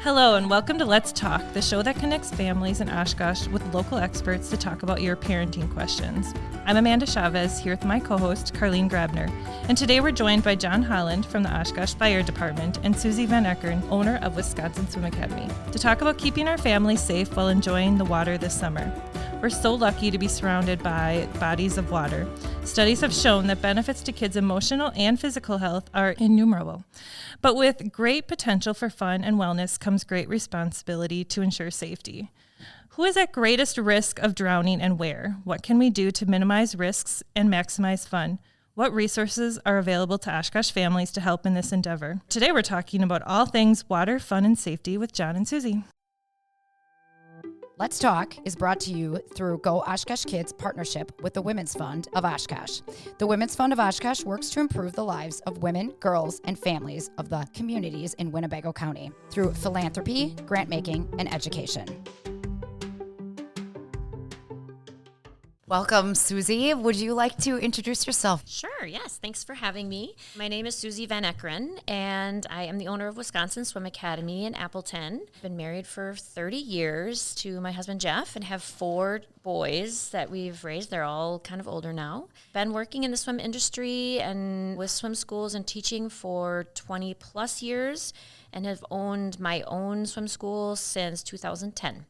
Hello and welcome to Let's Talk, the show that connects families in Oshkosh with local experts to talk about your parenting questions. I'm Amanda Chavez, here with my co-host, Karlene Grabner. And today we're joined by John Holland from the Oshkosh Fire Department and Susie Van Ekeren, owner of Wisconsin Swim Academy, to talk about keeping our families safe while enjoying the water this summer. We're so lucky to be surrounded by bodies of water. Studies have shown that benefits to kids' emotional and physical health are innumerable. But with great potential for fun and wellness comes great responsibility to ensure safety. Who is at greatest risk of drowning and where? What can we do to minimize risks and maximize fun? What resources are available to Oshkosh families to help in this endeavor? Today we're talking about all things water, fun, and safety with John and Susie. Let's Talk is brought to you through Go Oshkosh Kids partnership with the Women's Fund of Oshkosh. The Women's Fund of Oshkosh works to improve the lives of women, girls, and families of the communities in Winnebago County through philanthropy, grant making, and education. Welcome, Susie. Would you like to introduce yourself? Sure, yes. Thanks for having me. My name is Susie Van Ekeren, and I am the owner of Wisconsin Swim Academy in Appleton. I've been married for 30 years to my husband, Jeff, and have 4 boys that we've raised. They're all kind of older now. Been working in the swim industry and with swim schools and teaching for 20 plus years, and have owned my own swim school since 2010.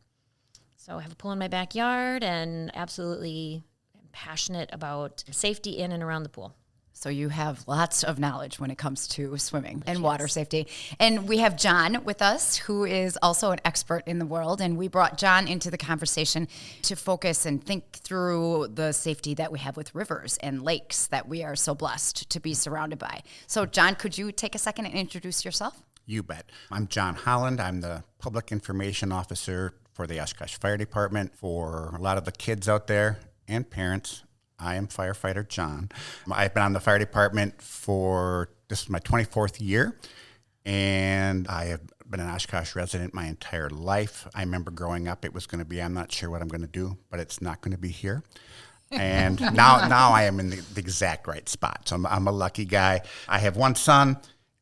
So I have a pool in my backyard and absolutely am passionate about safety in and around the pool. So you have lots of knowledge when it comes to swimming and water safety. And we have John with us, who is also an expert in the world. And we brought John into the conversation to focus and think through the safety that we have with rivers and lakes that we are so blessed to be surrounded by. So John, could you take a second and introduce yourself? You bet. I'm John Holland. I'm the Public Information Officer for the Oshkosh Fire Department. For a lot of the kids out there and parents, I am Firefighter John. I've been on the fire department this is my 24th year, and I have been an Oshkosh resident my entire life. I remember growing up, it was going to be, I'm not sure what I'm going to do, but it's not going to be here. And now I am in the exact right spot. So I'm a lucky guy. I have one son,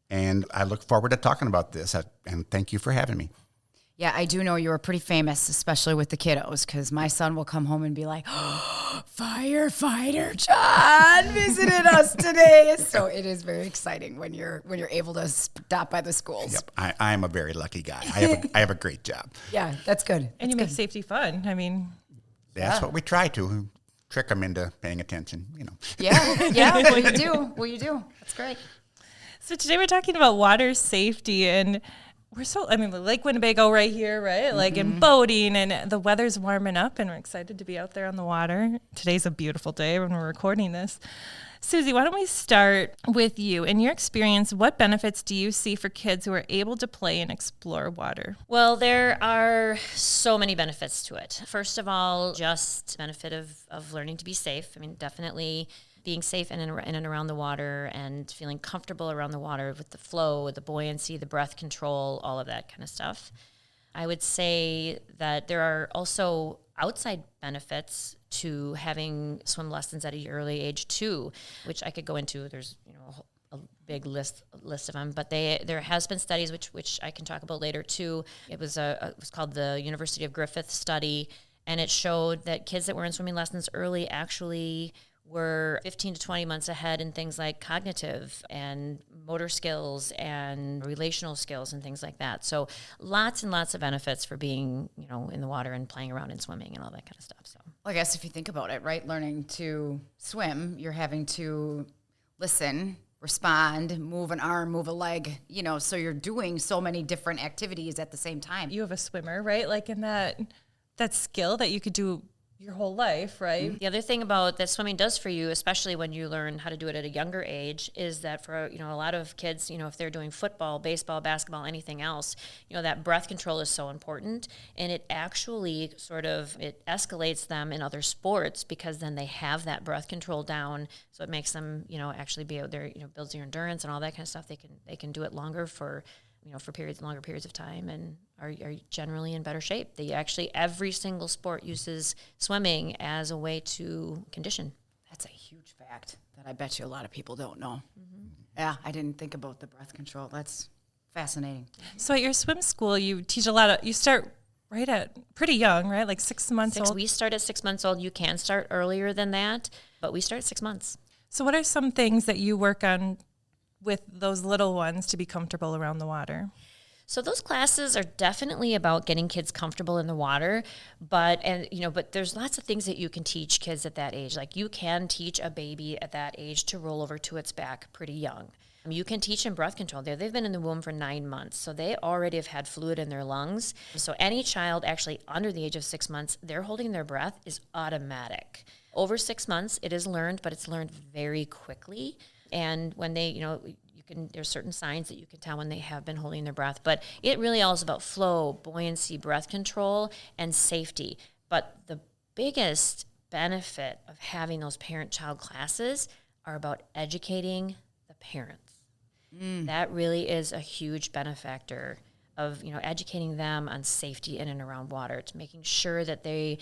and I look forward to talking about this, and thank you for having me. Yeah, I do know you were pretty famous, especially with the kiddos, because my son will come home and be like, oh, Firefighter John visited us today. So it is very exciting when you're able to stop by the schools. Yep, I am a very lucky guy. I have a great job. Yeah, that's good. And you make safety fun. I mean, that's what we try to trick them into paying attention. Yeah. Well, you do. That's great. so today we're talking about water safety, and Lake Winnebago right here, right? Like in boating, and the weather's warming up, and we're excited to be out there on the water. Today's a beautiful day when we're recording this. Susie, why don't we start with you? In your experience, what benefits do you see for kids who are able to play and explore water? Well, there are so many benefits to it. First of all, just benefit of learning to be safe. I mean, definitely being safe in and around the water and feeling comfortable around the water with the flow, with the buoyancy, the breath control, all of that kind of stuff. I would say that there are also outside benefits to having swim lessons at an early age too, which I could go into. There's a big list of them, but there has been studies which I can talk about later too. It was called the University of Griffith study, and it showed that kids that were in swimming lessons early actually were 15 to 20 months ahead in things like cognitive and motor skills and relational skills and things like that. So lots and lots of benefits for being, in the water and playing around and swimming and all that kind of stuff. So, well, I guess if you think about it, right, learning to swim, you're having to listen, respond, move an arm, move a leg, so you're doing so many different activities at the same time. You have a swimmer, right? Like in that skill that you could do your whole life, right? The other thing about that swimming does for you, especially when you learn how to do it at a younger age, is that for a lot of kids, if they're doing football, baseball, basketball, anything else, that breath control is so important, and it actually it escalates them in other sports because then they have that breath control down, so it makes them actually be out there, builds your endurance and all that kind of stuff. They can do it longer for longer periods of time, and are generally in better shape. Every single sport uses swimming as a way to condition. That's a huge fact that I bet you a lot of people don't know. Mm-hmm. Yeah, I didn't think about the breath control. That's Fascinating. So at your swim school, you teach you start right at pretty young, right? Like 6 months old? We start at 6 months old. You can start earlier than that, but we start at 6 months. So what are some things that you work on with those little ones to be comfortable around the water? So those classes are definitely about getting kids comfortable in the water, but there's lots of things that you can teach kids at that age. Like you can teach a baby at that age to roll over to its back pretty young. You can teach them breath control. They've been in the womb for 9 months, so they already have had fluid in their lungs. So any child actually under the age of 6 months, they're holding their breath is automatic. Over 6 months, it is learned, but it's learned very quickly. And when they, there's certain signs that you can tell when they have been holding their breath. But it really all is about flow, buoyancy, breath control, and safety. But the biggest benefit of having those parent-child classes are about educating the parents. That really is a huge benefactor of, educating them on safety in and around water, to making sure that they,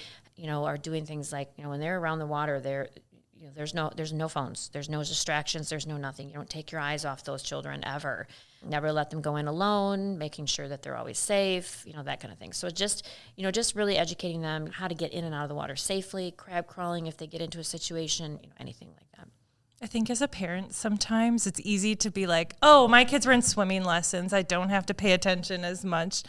are doing things like, when they're around the water, there's no phones, there's no distractions, there's no nothing. You don't take your eyes off those children ever. Never let them go in alone, making sure that they're always safe, that kind of thing. So just really educating them how to get in and out of the water safely, crab crawling if they get into a situation, anything like that. I think as a parent, sometimes it's easy to be like, oh, my kids were in swimming lessons. I don't have to pay attention as much.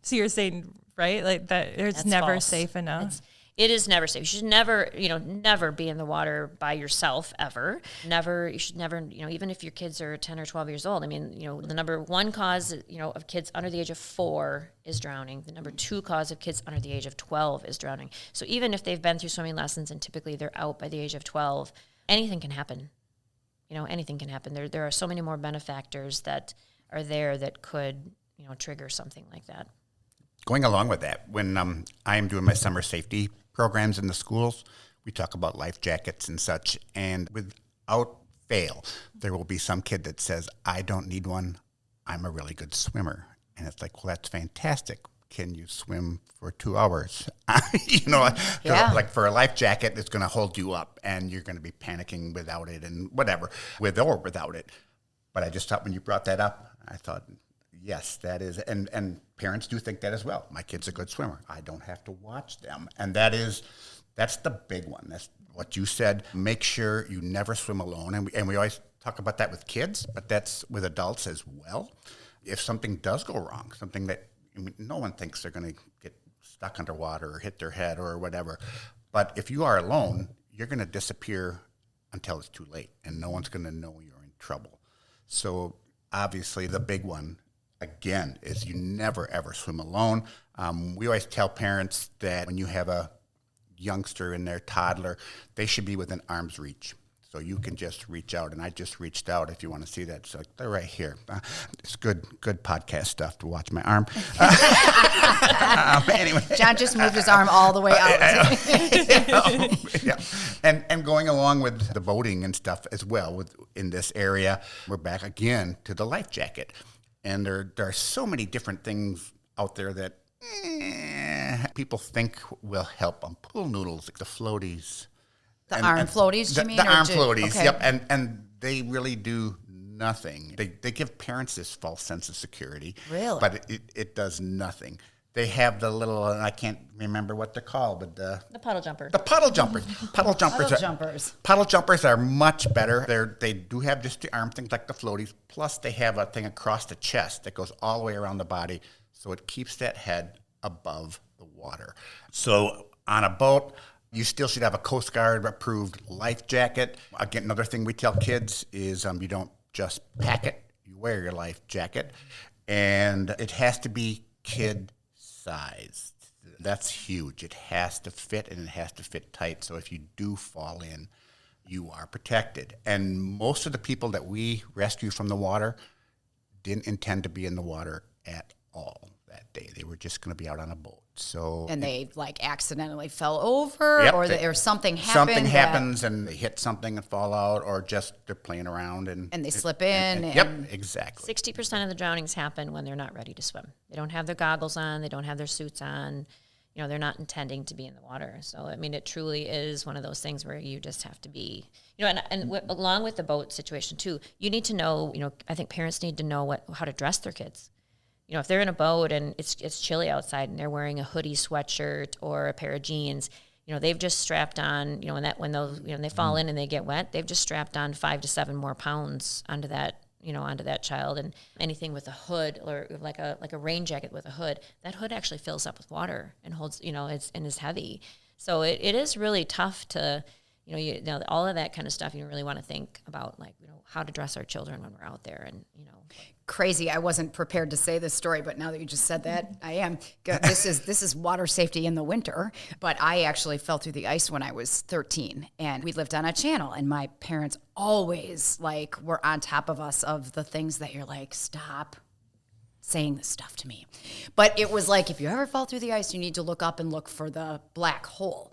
So you're saying, right, like that it's That's never false. safe enough. It is never safe. You should never, never be in the water by yourself ever. You should never, even if your kids are 10 or 12 years old. I mean, the number one cause, of kids under the age of 4 is drowning. The number 2 cause of kids under the age of 12 is drowning. So even if they've been through swimming lessons and typically they're out by the age of 12, anything can happen. Anything can happen. There are so many more benefactors that are there that could, trigger something like that. Going along with that, when I am doing my summer safety programs in the schools, we talk about life jackets and such, and without fail, there will be some kid that says, I don't need one, I'm a really good swimmer. And it's like, well, that's fantastic. Can you swim for 2 hours? Like for a life jacket, it's going to hold you up and you're going to be panicking without it and whatever, with or without it. But I just thought when you brought that up, I thought, yes, that is, and parents do think that as well. My kid's a good swimmer. I don't have to watch them. And that's the big one. That's what you said. Make sure you never swim alone. And we always talk about that with kids, but that's with adults as well. If something does go wrong, something that no one thinks they're going to get stuck underwater or hit their head or whatever. But if you are alone, you're going to disappear until it's too late, and no one's going to know you're in trouble. So obviously the big one, again, is you never, ever swim alone. We always tell parents that when you have a youngster in their toddler, they should be within arm's reach. So you can just reach out, and I just reached out if you want to see that. So they're right here. It's good podcast stuff to watch my arm. Anyway, John just moved his arm all the way out. Yeah. And going along with the boating and stuff as well in this area, we're back again to the life jacket. And there are so many different things out there that people think will help them. Pool noodles, like the floaties. The arm floaties, you mean? The arm floaties, okay. yep. And they really do nothing. They give parents this false sense of security. Really? But it does nothing. They have the little, I can't remember what they're called, but The puddle jumper. The puddle jumpers. Puddle jumpers are much better. They do have just the arm things like the floaties, plus they have a thing across the chest that goes all the way around the body, so it keeps that head above the water. So on a boat, you still should have a Coast Guard approved life jacket. Again, another thing we tell kids is you don't just pack it, you wear your life jacket. And it has to be kid sized. That's huge. It has to fit, and it has to fit tight. So if you do fall in, you are protected. And most of the people that we rescue from the water didn't intend to be in the water at all that day. They were just going to be out on a boat. And they accidentally fell over, or something happened. Something happens and they hit something and fall out, or just they're playing around and they slip in. Yep, exactly. 60% of the drownings happen when they're not ready to swim. They don't have their goggles on. They don't have their suits on. they're not intending to be in the water. So, I mean, it truly is one of those things where you just have to be, along with the boat situation too, you need to know, I think parents need to know how to dress their kids. If they're in a boat and it's chilly outside and they're wearing a hoodie, sweatshirt, or a pair of jeans, they've just strapped on, when they fall in and they get wet, they've just strapped on 5 to 7 more pounds onto that child. And anything with a hood or like a rain jacket with a hood, that hood actually fills up with water and holds, is heavy. So it is really tough to, all of that kind of stuff. You really want to think about how to dress our children when we're out there and, Crazy. I wasn't prepared to say this story, but now that you just said that, I am. This is water safety in the winter, but I actually fell through the ice when I was 13, and we lived on a channel, and my parents always were on top of us of the things that you're like, stop saying this stuff to me. But it was like, if you ever fall through the ice, you need to look up and look for the black hole.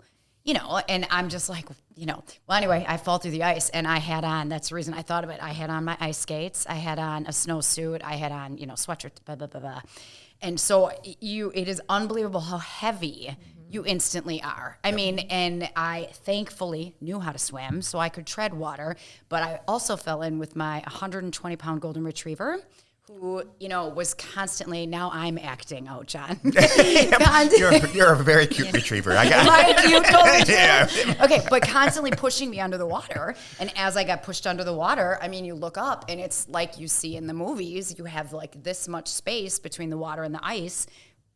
And I'm just like, well, anyway, I fall through the ice and I had on, that's the reason I thought of it. I had on my ice skates. I had on a snowsuit. I had on, sweatshirt, blah, blah, blah, blah. And so it is unbelievable how heavy you instantly are. I mean, and I thankfully knew how to swim so I could tread water, but I also fell in with my 120-pound golden retriever, who, was constantly, now I'm acting out, John. You're a very cute retriever. I got my cute golden retriever. Yeah. Okay, but constantly pushing me under the water. And as I got pushed under the water, I mean, you look up and it's like you see in the movies, you have this much space between the water and the ice,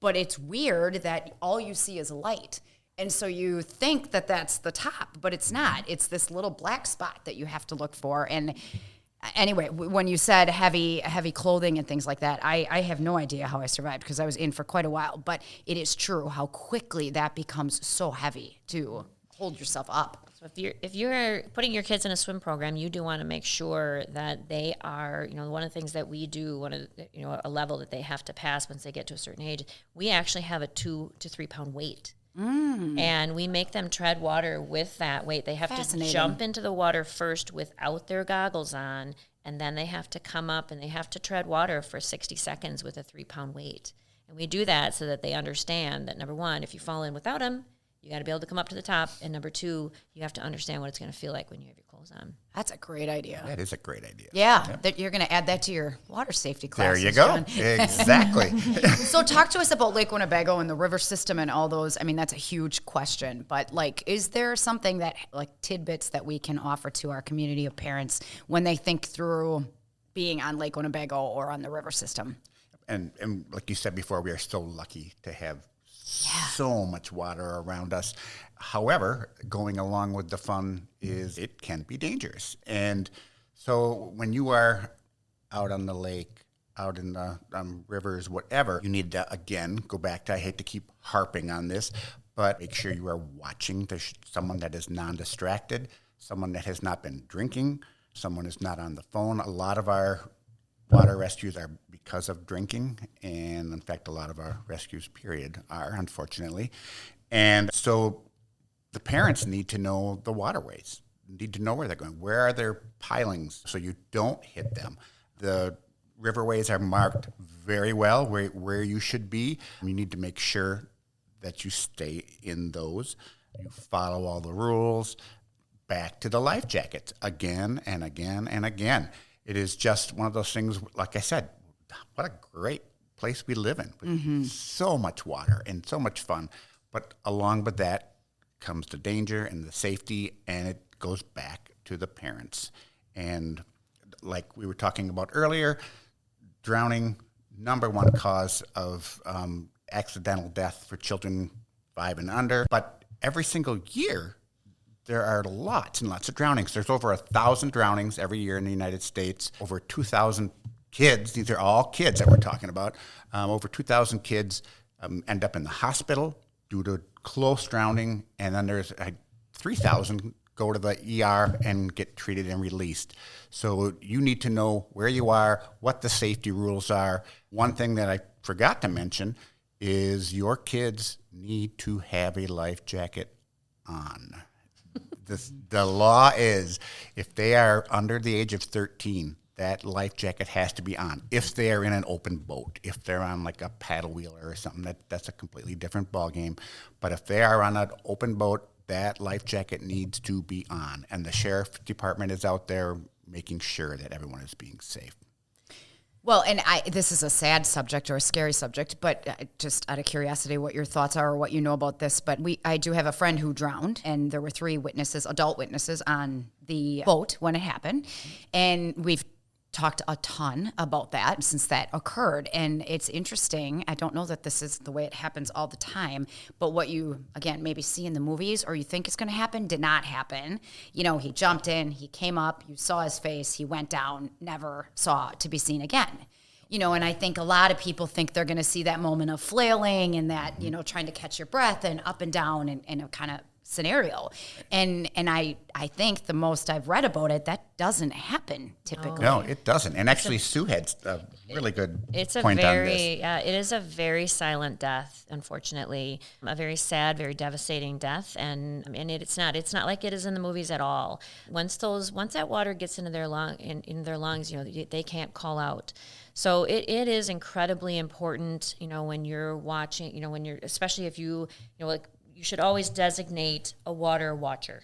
but it's weird that all you see is light. And so you think that that's the top, but it's not. It's this little black spot that you have to look for. And anyway, when you said heavy clothing and things like that, I have no idea how I survived because I was in for quite a while. But it is true how quickly that becomes so heavy to hold yourself up. So if you're putting your kids in a swim program, you do want to make sure that they are, one of the things that we do, a level that they have to pass once they get to a certain age, we actually have a 2 to 3 pound weight. And we make them tread water with that weight. They have to jump into the water first without their goggles on, and then they have to come up and they have to tread water for 60 seconds with a 3 pound weight. And we do that so that they understand that, number one, if you fall in without them, you got to be able to come up to the top. And number two, you have to understand what it's going to feel like when you have your clothes on. That's a great idea. That is a great idea. Yeah. That you're going to add that to your water safety classes. There you go. John. Exactly. So talk to us about Lake Winnebago and the river system and all those. I mean, that's a huge question. But is there something that tidbits that we can offer to our community of parents when they think through being on Lake Winnebago or on the river system? And like you said before, we are so lucky to have so much water around us. However, going along with the fun is it can be dangerous. And so when you are out on the lake, out in the rivers, whatever, you need to, again, go back to, I hate to keep harping on this, but make sure you are watching someone that is non-distracted, someone that has not been drinking, someone is not on the phone. A lot of our water rescues are because of drinking, and in fact, a lot of our rescues, period, are, unfortunately. And so the parents need to know the waterways, need to know where they're going. Where are their pilings so you don't hit them? The riverways are marked very well where you should be. You need to make sure that you stay in those. You follow all the rules. Back to the life jackets again and again and again. It is just one of those things, like I said, what a great place we live in. With so much water and so much fun. But along with that comes the danger and the safety, and it goes back to the parents. And like we were talking about earlier, drowning, number one cause of accidental death for children 5 and under. But every single year, there are lots and lots of drownings. There's over 1,000 drownings every year in the United States. Over 2,000 kids, these are all kids that we're talking about, over 2,000 kids end up in the hospital due to close drowning, and then there's 3,000 go to the ER and get treated and released. So you need to know where you are, what the safety rules are. One thing that I forgot to mention is your kids need to have a life jacket on. The law is if they are under the age of 13, that life jacket has to be on. If they're in an open boat, if they're on like a paddle wheeler or something, that's a completely different ballgame. But if they are on an open boat, that life jacket needs to be on. And the sheriff department is out there making sure that everyone is being safe. Well, and this is a sad subject or a scary subject, but just out of curiosity, what your thoughts are or what you know about this. But I do have a friend who drowned, and there were 3 witnesses, adult witnesses, on the boat when it happened. And we've talked a ton about that since that occurred. And it's interesting. I don't know that this is the way it happens all the time, but what you, again, maybe see in the movies or you think is going to happen did not happen. You know, he jumped in, he came up, you saw his face, he went down, never saw to be seen again. You know, and I think a lot of people think they're going to see that moment of flailing and that, you know, trying to catch your breath and up and down and a kind of scenario. And I think the most I've read about it, that doesn't happen typically. No, it doesn't. And actually, Sue had a really good It's a point on this. very, it is a very silent death, unfortunately. A very sad, very devastating death. And it's not like it is in the movies at all. Once that water gets into their in their lungs, you know, they can't call out. So it is incredibly important, you know, when you're watching, you know, especially if you know, like, you should always designate a water watcher.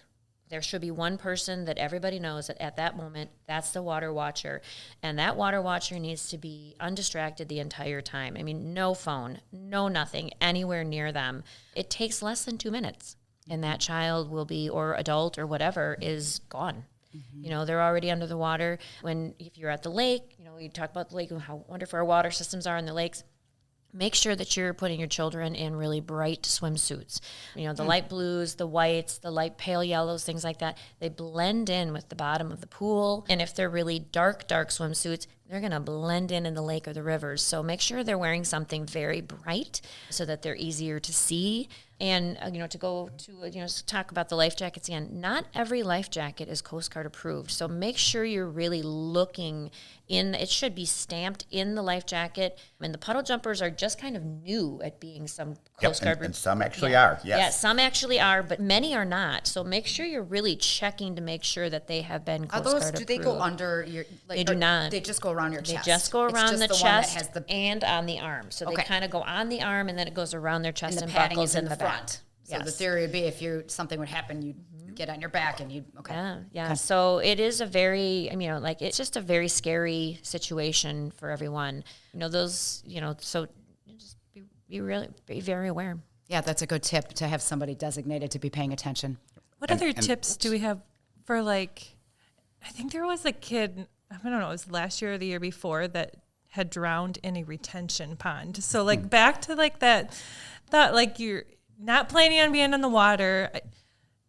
There should be one person that everybody knows that at that moment, that's the water watcher. And that water watcher needs to be undistracted the entire time. I mean, no phone, no nothing anywhere near them. It takes less than 2 minutes. And that child will be, or adult or whatever, is gone. Mm-hmm. You know, they're already under the water. If you're at the lake, you know, we talk about the lake and how wonderful our water systems are in the lakes. Make sure that you're putting your children in really bright swimsuits. You know, the light blues, the whites, the light pale yellows, things like that. They blend in with the bottom of the pool. And if they're really dark swimsuits, they're going to blend in the lake or the rivers. So make sure they're wearing something very bright so that they're easier to see. And, you know, to talk about the life jackets again, not every life jacket is Coast Guard approved. So make sure you're really looking it should be stamped in the life jacket. And the puddle jumpers are just kind of new at being some Coast Guard. And some actually are, yes. Yeah, some actually are, but many are not. So make sure you're really checking to make sure that they have been Coast Guard approved. Do they go under your... They do not. They just go around your chest? They just go around the chest one that has and on the arm. So they kind of go on the arm and then it goes around their chest and padding buckles is in the front. back. So the theory would be if something would happen, you'd get on your back and you'd, Yeah. Okay. So it is a very, it's just a very scary situation for everyone. You know, those, so just be very aware. Yeah, that's a good tip to have somebody designated to be paying attention. What other tips do we have for, like, I think there was a kid, I don't know, it was last year or the year before, that had drowned in a retention pond. So, like, back to, like, that like, you're not planning on being in the water.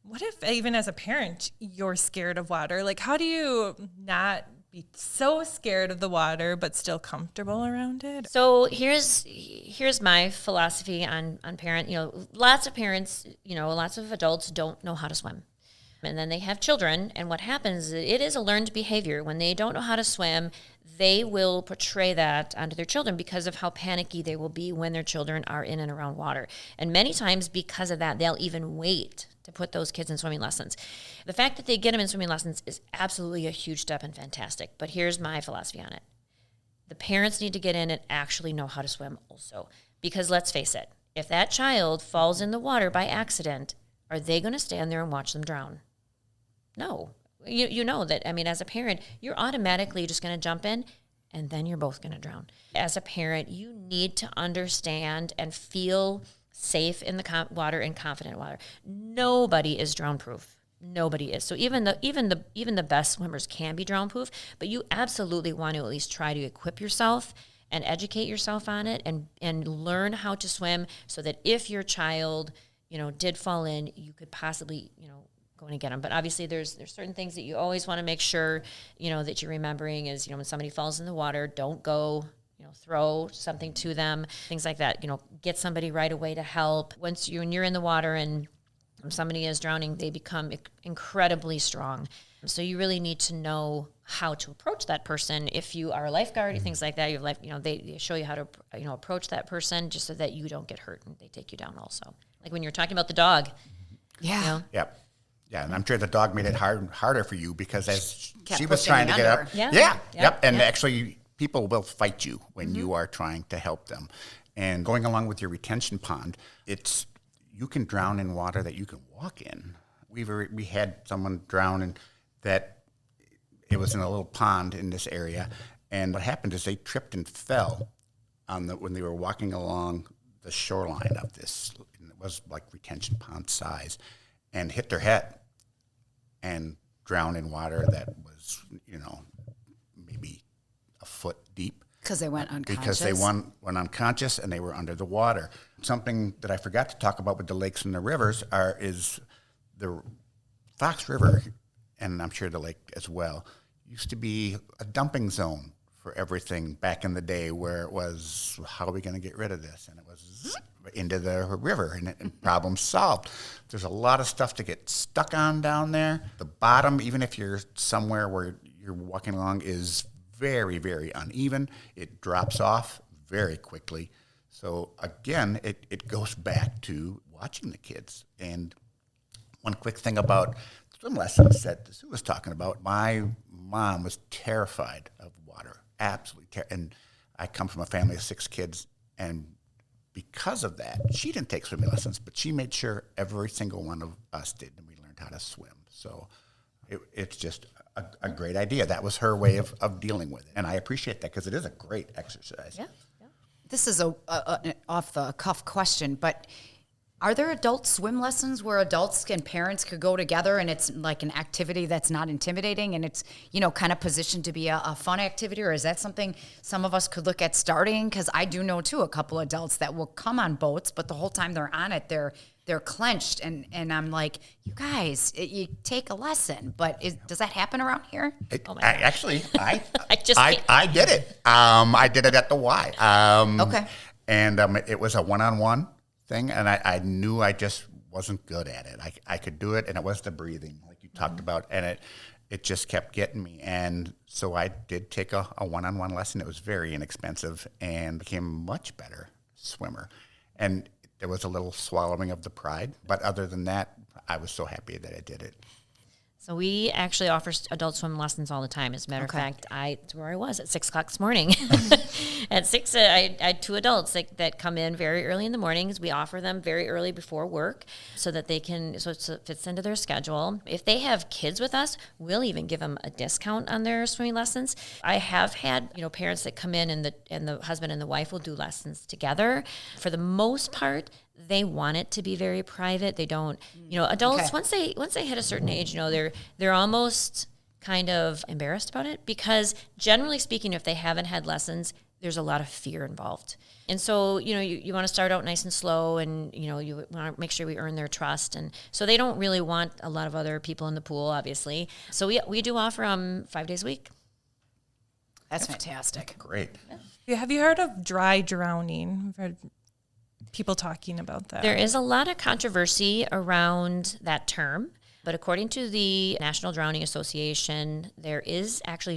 What if, even as a parent, you're scared of water? Like, how do you not be so scared of the water but still comfortable around it? So here's my philosophy on parent. You know, lots of parents, lots of adults don't know how to swim. And then they have children, and what happens is it is a learned behavior. When they don't know how to swim, they will portray that onto their children because of how panicky they will be when their children are in and around water. And many times because of that, they'll even wait to put those kids in swimming lessons. The fact that they get them in swimming lessons is absolutely a huge step and fantastic. But here's my philosophy on it. The parents need to get in and actually know how to swim also. Because let's face it, if that child falls in the water by accident, are they going to stand there and watch them drown? No. You know that, as a parent, you're automatically just going to jump in and then you're both going to drown. As a parent, you need to understand and feel safe in the water and confident in water. Nobody is drown proof. Nobody is. So even the best swimmers can be drown proof, but you absolutely want to at least try to equip yourself and educate yourself on it and learn how to swim so that if your child, did fall in, you could possibly, going to get them. But obviously there's certain things that you always want to make sure, that you're remembering is, when somebody falls in the water, don't go, throw something to them, things like that, get somebody right away to help. When you're in the water and somebody is drowning, they become incredibly strong. So you really need to know how to approach that person. If you are a lifeguard, things like that, they show you how to, approach that person just so that you don't get hurt and they take you down also. Like when you're talking about the dog. Yeah. Yep. Yeah, and I'm sure the dog made it harder for you because as Kept she was pushing trying to you get under. up. Yeah. Yep. And actually, people will fight you when you are trying to help them. And going along with your retention pond, you can drown in water that you can walk in. We had someone drown in that. It was in a little pond in this area, and what happened is they tripped and fell when they were walking along the shoreline of this. And it was like retention pond size, and hit their head and drowned in water that was, maybe a foot deep. Because they went unconscious. Because they went unconscious and they were under the water. Something that I forgot to talk about with the lakes and the rivers is the Fox River, and I'm sure the lake as well, used to be a dumping zone for everything back in the day, where it was, how are we going to get rid of this? And it was into the river, and problem solved. There's a lot of stuff to get stuck on down there. The bottom, even if you're somewhere where you're walking along, is very, very uneven. It drops off very quickly. So again, it goes back to watching the kids. And one quick thing about swim lessons that Sue was talking about, my mom was terrified of water, absolutely and I come from a family of 6 kids, and because of that, she didn't take swimming lessons, but she made sure every single one of us did, and we learned how to swim. So it's just a great idea. That was her way of dealing with it, and I appreciate that because it is a great exercise. Yeah. This is an off-the-cuff question, but are there adult swim lessons where adults and parents could go together and it's like an activity that's not intimidating and it's, kind of positioned to be a fun activity? Or is that something some of us could look at starting? Because I do know, too, a couple adults that will come on boats, but the whole time they're on it, they're clenched. And I'm like, you guys, you take a lesson. But does that happen around here? I did it. I did it at the Y. Okay. And it was a one-on-one thing, and I knew I just wasn't good at it. I could do it, and it was the breathing, like you talked about, and it just kept getting me. And so I did take a one-on-one lesson. It was very inexpensive and became a much better swimmer. And there was a little swallowing of the pride, but other than that, I was so happy that I did it. So we actually offer adult swim lessons all the time. As a matter of fact, that's where I was at 6 o'clock this morning. At 6, I had 2 adults that come in very early in the mornings. We offer them very early before work so that they can, so it fits into their schedule. If they have kids with us, we'll even give them a discount on their swimming lessons. I have had, parents that come in and the husband and the wife will do lessons together. For the most part, they want it to be very private. They don't, adults, once they hit a certain age, they're almost kind of embarrassed about it because generally speaking, if they haven't had lessons, there's a lot of fear involved. And so, you want to start out nice and slow and, you want to make sure we earn their trust. And so they don't really want a lot of other people in the pool, obviously. So we do offer them 5 days a week. That's fantastic. Great. Yeah. Have you heard of dry drowning? I've heard people talking about that. There is a lot of controversy around that term, but according to the National Drowning Association, there is actually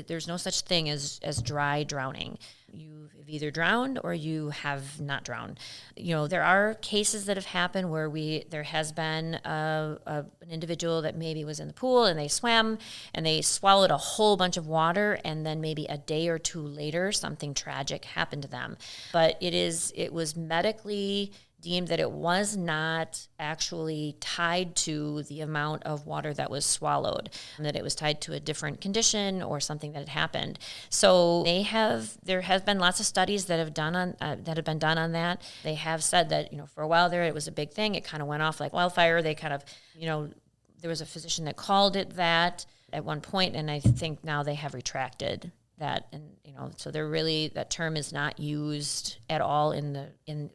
there's no such thing as dry drowning. You've either drowned or you have not drowned. There are cases that have happened where there has been an individual that maybe was in the pool and they swam and they swallowed a whole bunch of water, and then maybe a day or 2 later something tragic happened to them. But it was medically deemed that it was not actually tied to the amount of water that was swallowed, and that it was tied to a different condition or something that had happened. So there have been lots of studies that have been done on that. They have said that for a while there it was a big thing. It kind of went off like wildfire. They kind of there was a physician that called it that at one point, and I think now they have retracted that, and so they're really, that term is not used at all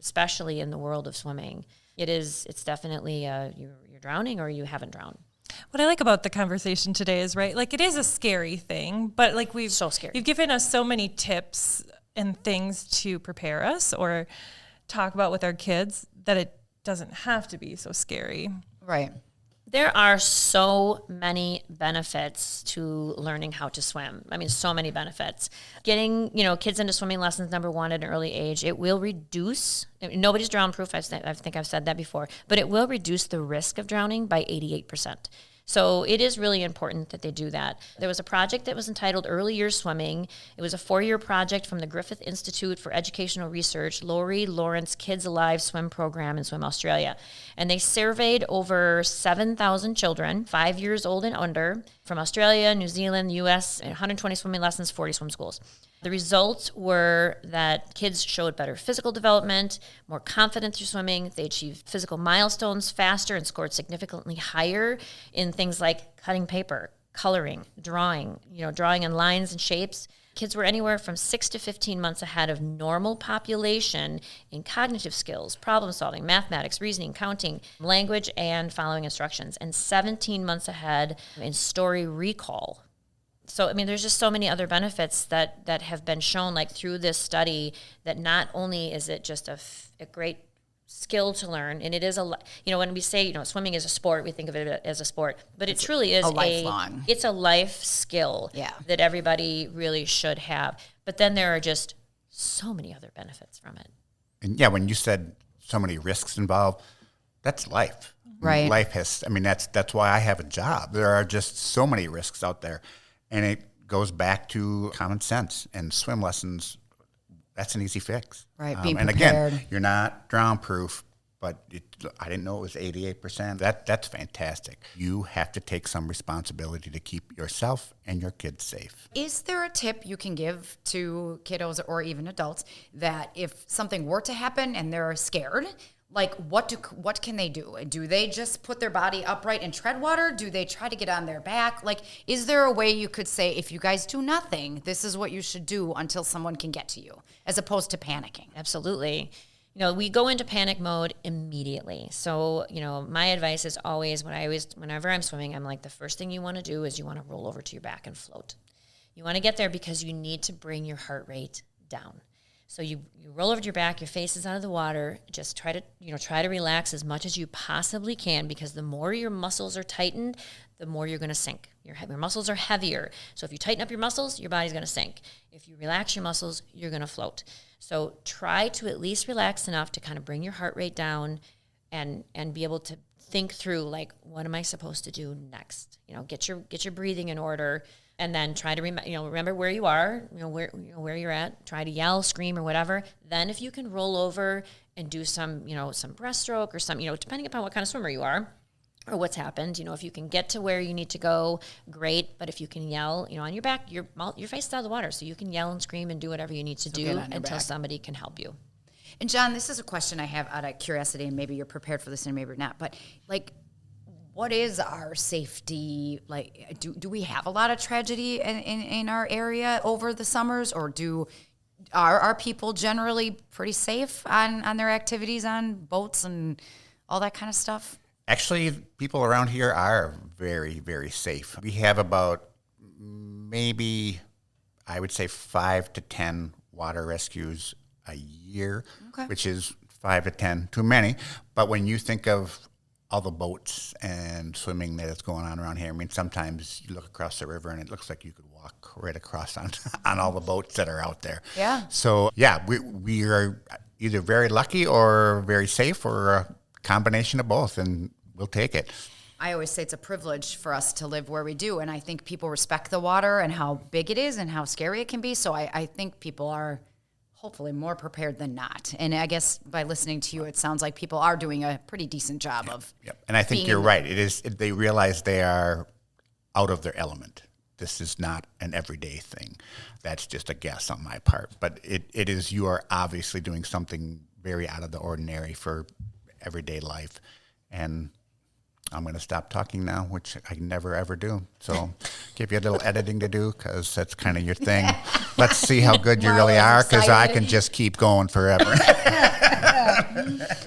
especially in the world of swimming. It's definitely you're drowning or you haven't drowned. What I like about the conversation today is, right, like it is a scary thing, but like so scary. You've given us so many tips and things to prepare us or talk about with our kids that it doesn't have to be so scary. Right. There are so many benefits to learning how to swim. I mean, so many benefits. Getting, kids into swimming lessons, number one, at an early age, it will reduce, nobody's drown proof, I think I've said that before, but it will reduce the risk of drowning by 88%. So it is really important that they do that. There was a project that was entitled Early Years Swimming. It was a 4-year project from the Griffith Institute for Educational Research, Laurie Lawrence Kids Alive Swim Program in Swim Australia. And they surveyed over 7,000 children, 5 years old and under, from Australia, New Zealand, US, 120 swimming lessons, 40 swim schools. The results were that kids showed better physical development, more confidence through swimming. They achieved physical milestones faster and scored significantly higher in things like cutting paper, coloring, drawing in lines and shapes. Kids were anywhere from 6 to 15 months ahead of normal population in cognitive skills, problem solving, mathematics, reasoning, counting, language, and following instructions, and 17 months ahead in story recall. So, I mean, there's just so many other benefits that have been shown, like through this study, that not only is it just a great skill to learn, and it is when we say, swimming is a sport, we think of it as a sport, but it truly is lifelong. It's a life skill that everybody really should have. But then there are just so many other benefits from it. And when you said so many risks involved, that's life. Right. Life has, that's why I have a job. There are just so many risks out there. And it goes back to common sense, and swim lessons, that's an easy fix. Right, being and prepared. Again, you're not drown proof, but I didn't know it was 88%. That's fantastic. You have to take some responsibility to keep yourself and your kids safe. Is there a tip you can give to kiddos or even adults that if something were to happen and they're scared, like what can they do? Do they just put their body upright and tread water? Do they try to get on their back? Like, is there a way you could say, if you guys do nothing, this is what you should do until someone can get to you, as opposed to panicking? Absolutely. We go into panic mode immediately. So, my advice is always, whenever I'm swimming, I'm like, the first thing you want to do is you want to roll over to your back and float. You want to get there because you need to bring your heart rate down. So you roll over to your back, your face is out of the water. Just try to relax as much as you possibly can, because the more your muscles are tightened, the more you're going to sink. Your muscles are heavier. So if you tighten up your muscles, your body's going to sink. If you relax your muscles, you're going to float. So try to at least relax enough to kind of bring your heart rate down and be able to think through, like, what am I supposed to do next? Get your breathing in order. And then try to remember where you are, where you're at. Try to yell, scream, or whatever. Then, if you can roll over and do some breaststroke or some, depending upon what kind of swimmer you are or what's happened. If you can get to where you need to go, great. But if you can yell, on your back, your face is out of the water, so you can yell and scream and do whatever you need to do until somebody can help you. And John, this is a question I have out of curiosity, and maybe you're prepared for this and maybe not. But what is our safety? Like, do we have a lot of tragedy in our area over the summers, or are people generally pretty safe on their activities on boats and all that kind of stuff? Actually, people around here are very, very safe. We have about maybe, I would say, 5 to 10 water rescues a year, which is 5 to 10 too many. But when you think of all the boats and swimming that's going on around here, sometimes you look across the river and it looks like you could walk right across on all the boats that are out there. Yeah. So, we are either very lucky or very safe, or a combination of both, and we'll take it. I always say it's a privilege for us to live where we do, and I think people respect the water and how big it is and how scary it can be, so I think people are hopefully more prepared than not. And I guess by listening to you, it sounds like people are doing a pretty decent job of. Yep. And I think you're right. They realize they are out of their element. This is not an everyday thing. That's just a guess on my part. But it is, you are obviously doing something very out of the ordinary for everyday life. And I'm going to stop talking now, which I never, ever do. So give you a little editing to do, because that's kind of your thing. Let's see how good you really are, because I can just keep going forever.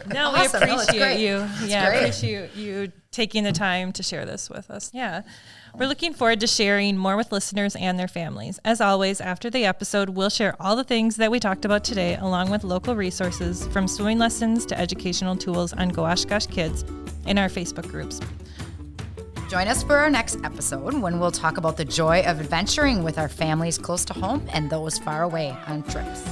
No, Awesome. we appreciate you. great. Appreciate you taking the time to share this with us. Yeah. We're looking forward to sharing more with listeners and their families. As always, after the episode, we'll share all the things that we talked about today, along with local resources from swimming lessons to educational tools on Go Oshkosh Kids in our Facebook groups. Join us for our next episode when we'll talk about the joy of adventuring with our families close to home and those far away on trips.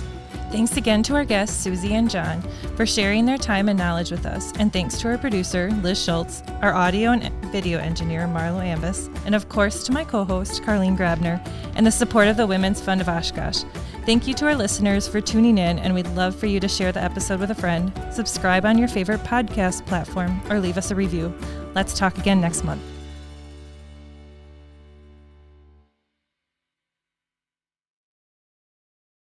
Thanks again to our guests, Susie and John, for sharing their time and knowledge with us. And thanks to our producer, Liz Schultz, our audio and video engineer, Marlo Ambus, and of course to my co-host, Karlene Grabner, and the support of the Women's Fund of Oshkosh. Thank you to our listeners for tuning in, and we'd love for you to share the episode with a friend, subscribe on your favorite podcast platform, or leave us a review. Let's talk again next month.